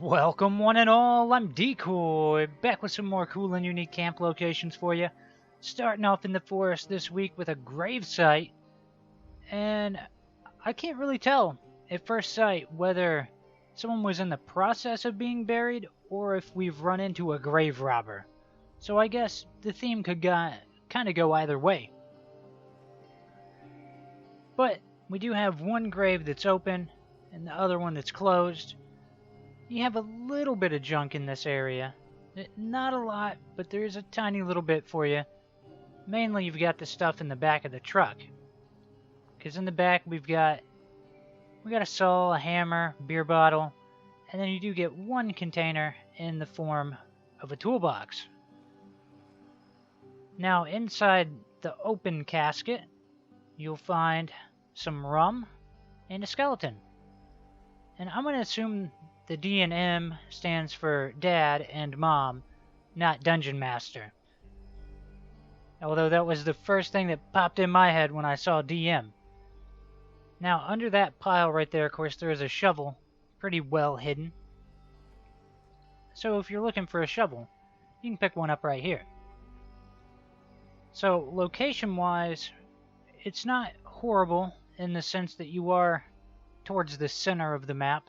Welcome one and all, I'm Decoy, back with some more cool and unique camp locations for you. Starting off in the forest this week with a grave site, and I can't really tell at first sight whether someone was in the process of being buried or if we've run into a grave robber. So I guess the theme could kind of go either way. But we do have one grave that's open and the other one that's closed. You have a little bit of junk in this area. Not a lot, but there is a tiny little bit for you. Mainly you've got the stuff in the back of the truck. Because in the back we got a saw, a hammer, beer bottle, and then you do get one container in the form of a toolbox. Now inside the open casket, you'll find some rum and a skeleton. And I'm going to assume the D and M stands for Dad and Mom, not Dungeon Master. Although that was the first thing that popped in my head when I saw DM. Now, under that pile right there, of course, there is a shovel, pretty well hidden. So if you're looking for a shovel, you can pick one up right here. So, location-wise, it's not horrible in the sense that you are towards the center of the map.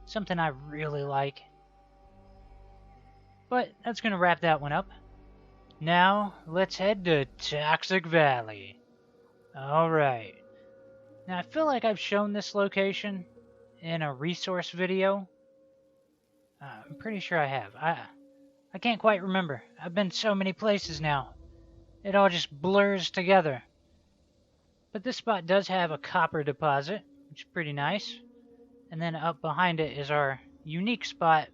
Something I really like. But that's going to wrap that one up. Now, let's head to Toxic Valley. Alright. Now, I feel like I've shown this location in a resource video. I'm pretty sure I have. I can't quite remember. I've been so many places now. It all just blurs together. But this spot does have a copper deposit, which is pretty nice. And then up behind it is our unique spot,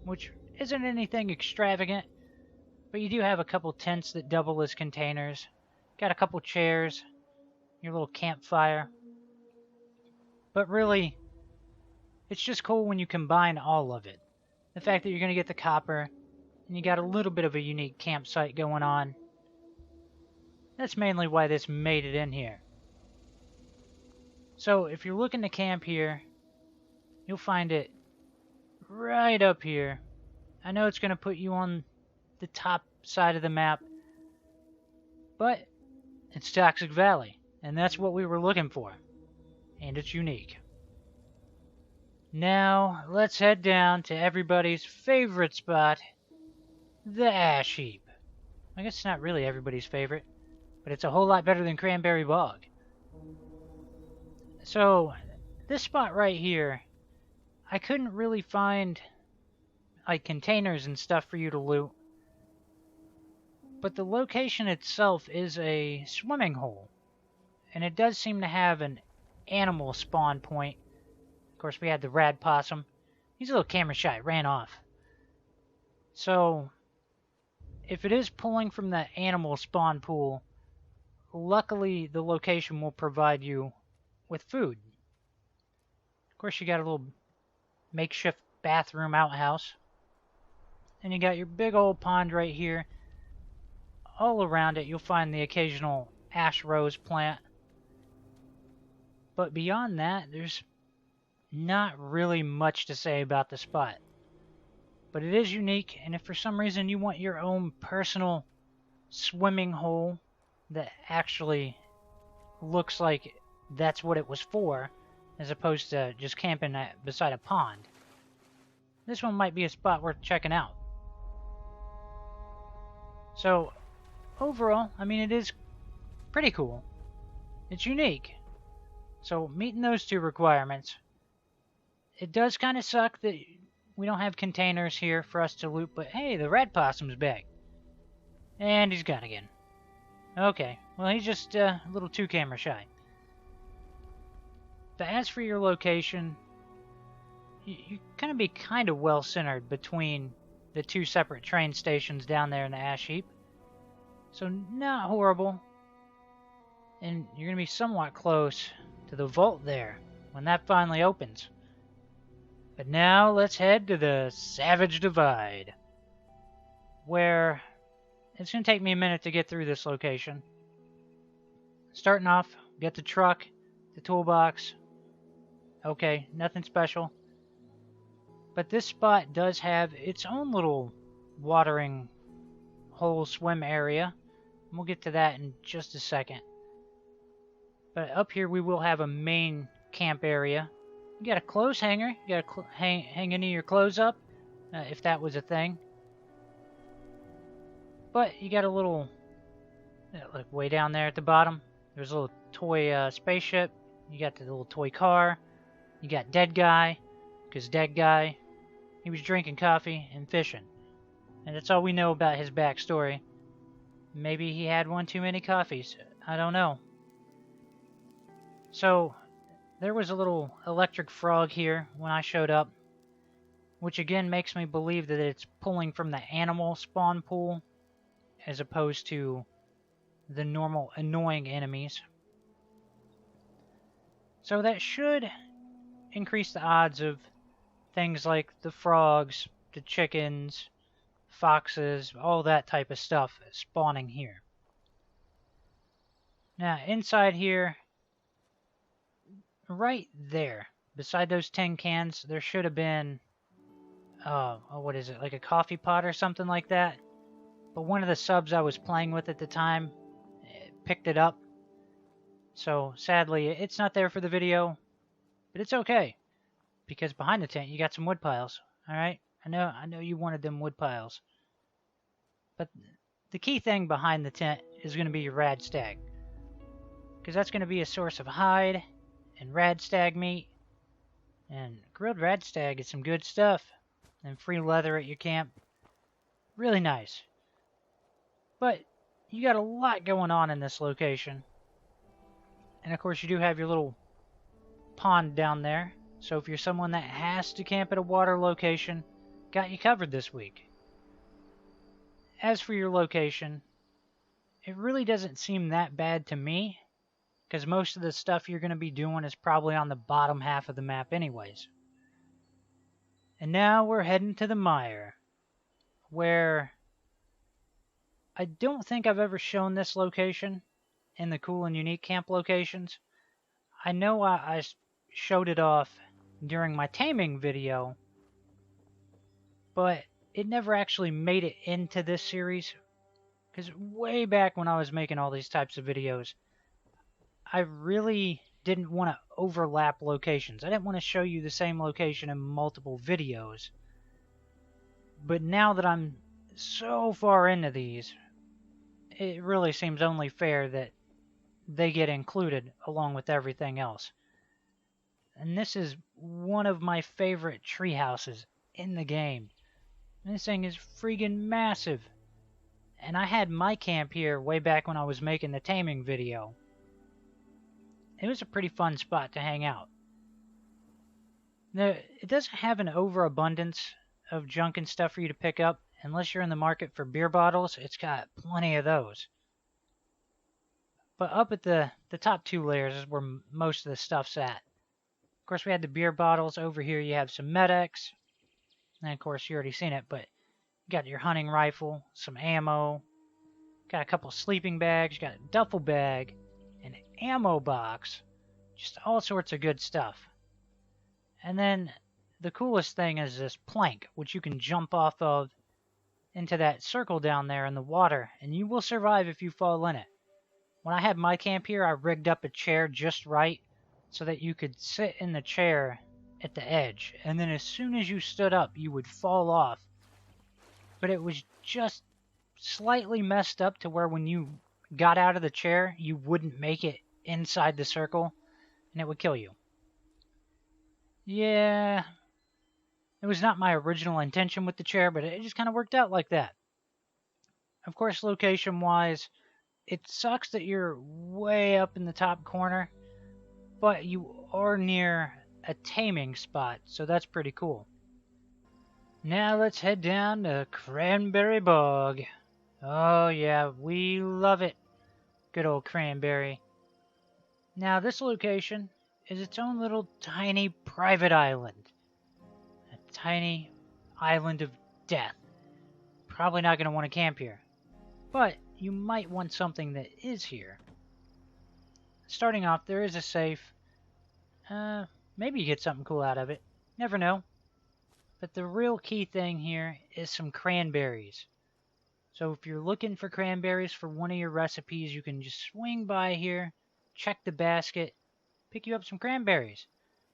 which isn't anything extravagant, but you do have a couple tents that double as containers. Got a couple chairs, your little campfire. But really, it's just cool when you combine all of it. The fact that you're going to get the copper, and you got a little bit of a unique campsite going on. That's mainly why this made it in here. So if you're looking to camp here, you'll find it right up here. I know it's going to put you on the top side of the map, but it's Toxic Valley, and that's what we were looking for. And it's unique. Now, let's head down to everybody's favorite spot, the Ash Heap. I guess it's not really everybody's favorite, but it's a whole lot better than Cranberry Bog. So, this spot right here, I couldn't really find like containers and stuff for you to loot. But the location itself is a swimming hole. And it does seem to have an animal spawn point. Of course, we had the rad possum. He's a little camera shy, ran off. So, if it is pulling from the animal spawn pool, luckily the location will provide you with food. Of course, you got a little makeshift bathroom outhouse. And you got your big old pond right here. All around it you'll find the occasional ash rose plant. But beyond that, there's not really much to say about the spot. But it is unique, and if for some reason you want your own personal swimming hole that actually looks like that's what it was for, as opposed to just camping beside a pond, this one might be a spot worth checking out. So, overall, I mean, it is pretty cool. It's unique. So, meeting those two requirements, it does kind of suck that we don't have containers here for us to loot, but hey, the red possum's back. And he's gone again. Okay, well, he's just a little too camera shy. But as for your location, you're going to be kind of well centered between the two separate train stations down there in the Ash Heap. So not horrible. And you're going to be somewhat close to the vault there when that finally opens. But now let's head to the Savage Divide, where it's going to take me a minute to get through this location. Starting off, get the truck, the toolbox. Okay, nothing special. But this spot does have its own little watering hole swim area. We'll get to that in just a second. But up here we will have a main camp area. You got a clothes hanger. You got to hang any of your clothes up, if that was a thing. But you got a little, like way down there at the bottom, there's a little toy spaceship. You got the little toy car. You got Dead Guy, because Dead Guy, he was drinking coffee and fishing. And that's all we know about his backstory. Maybe he had one too many coffees. I don't know. So, there was a little electric frog here when I showed up, which again makes me believe that it's pulling from the animal spawn pool as opposed to the normal annoying enemies. So that should increase the odds of things like the frogs, the chickens, foxes, all that type of stuff spawning here. Now, inside here, right there, beside those tin cans, there should have been, what is it, like a coffee pot or something like that? But one of the subs I was playing with at the time picked it up. So, sadly, it's not there for the video, but it's okay. Because behind the tent, you got some wood piles, alright? I know you wanted them wood piles. But the key thing behind the tent is going to be your rad stag. Because that's going to be a source of hide and rad stag meat. And grilled rad stag is some good stuff. And free leather at your camp. Really nice. But you got a lot going on in this location. And of course you do have your little pond down there. So if you're someone that has to camp at a water location, got you covered this week. As for your location, it really doesn't seem that bad to me, because most of the stuff you're going to be doing is probably on the bottom half of the map anyways. And now we're heading to Themire, where I don't think I've ever shown this location in the cool and unique camp locations. I know I showed it off during my taming video, but it never actually made it into this series, because way back when I was making all these types of videos, I really didn't want to overlap locations. I didn't want to show you the same location in multiple videos. But now that I'm so far into these, it really seems only fair that they get included along with everything else. And this is one of my favorite tree houses in the game. This thing is freaking massive. And I had my camp here way back when I was making the taming video. It was a pretty fun spot to hang out. Now, it doesn't have an overabundance of junk and stuff for you to pick up. Unless you're in the market for beer bottles, it's got plenty of those. But up at the top two layers is where most of the stuff's at. Of course, we had the beer bottles. Over here you have some Med-X. And of course, you already seen it, but you got your hunting rifle, some ammo, got a couple sleeping bags, got a duffel bag, an ammo box, just all sorts of good stuff. And then the coolest thing is this plank, which you can jump off of into that circle down there in the water, and you will survive if you fall in it. When I had my camp here, I rigged up a chair just right so that you could sit in the chair at the edge, and then as soon as you stood up, you would fall off. But it was just slightly messed up to where when you got out of the chair, you wouldn't make it inside the circle, and it would kill you. Yeah, it was not my original intention with the chair, but it just kind of worked out like that. Of course, location-wise, it sucks that you're way up in the top corner, but you are near a taming spot, so that's pretty cool. Now let's head down to Cranberry Bog. Oh yeah, we love it. Good old Cranberry. Now this location is its own little tiny private island. A tiny island of death. Probably not going to want to camp here. But you might want something that is here. Starting off, there is a safe. Maybe you get something cool out of it. Never know. But the real key thing here is some cranberries. So if you're looking for cranberries for one of your recipes, you can just swing by here, check the basket, pick you up some cranberries.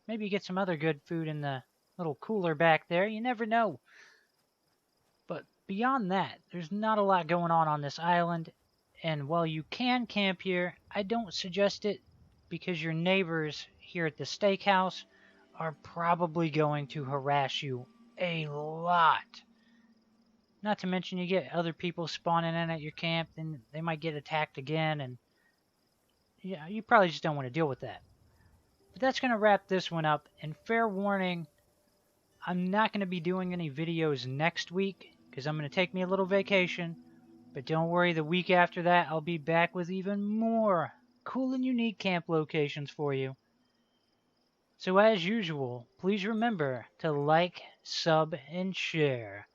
Maybe get some other good food in the little cooler back there. You never know. But beyond that, there's not a lot going on this island. And while you can camp here, I don't suggest it because your neighbors here at the steakhouse are probably going to harass you a lot. Not to mention you get other people spawning in at your camp, then they might get attacked again, and yeah, you probably just don't want to deal with that. But that's going to wrap this one up, and fair warning, I'm not going to be doing any videos next week, because I'm going to take me a little vacation, but don't worry, the week after that, I'll be back with even more cool and unique camp locations for you. So as usual, please remember to like, sub, and share.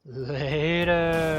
Later!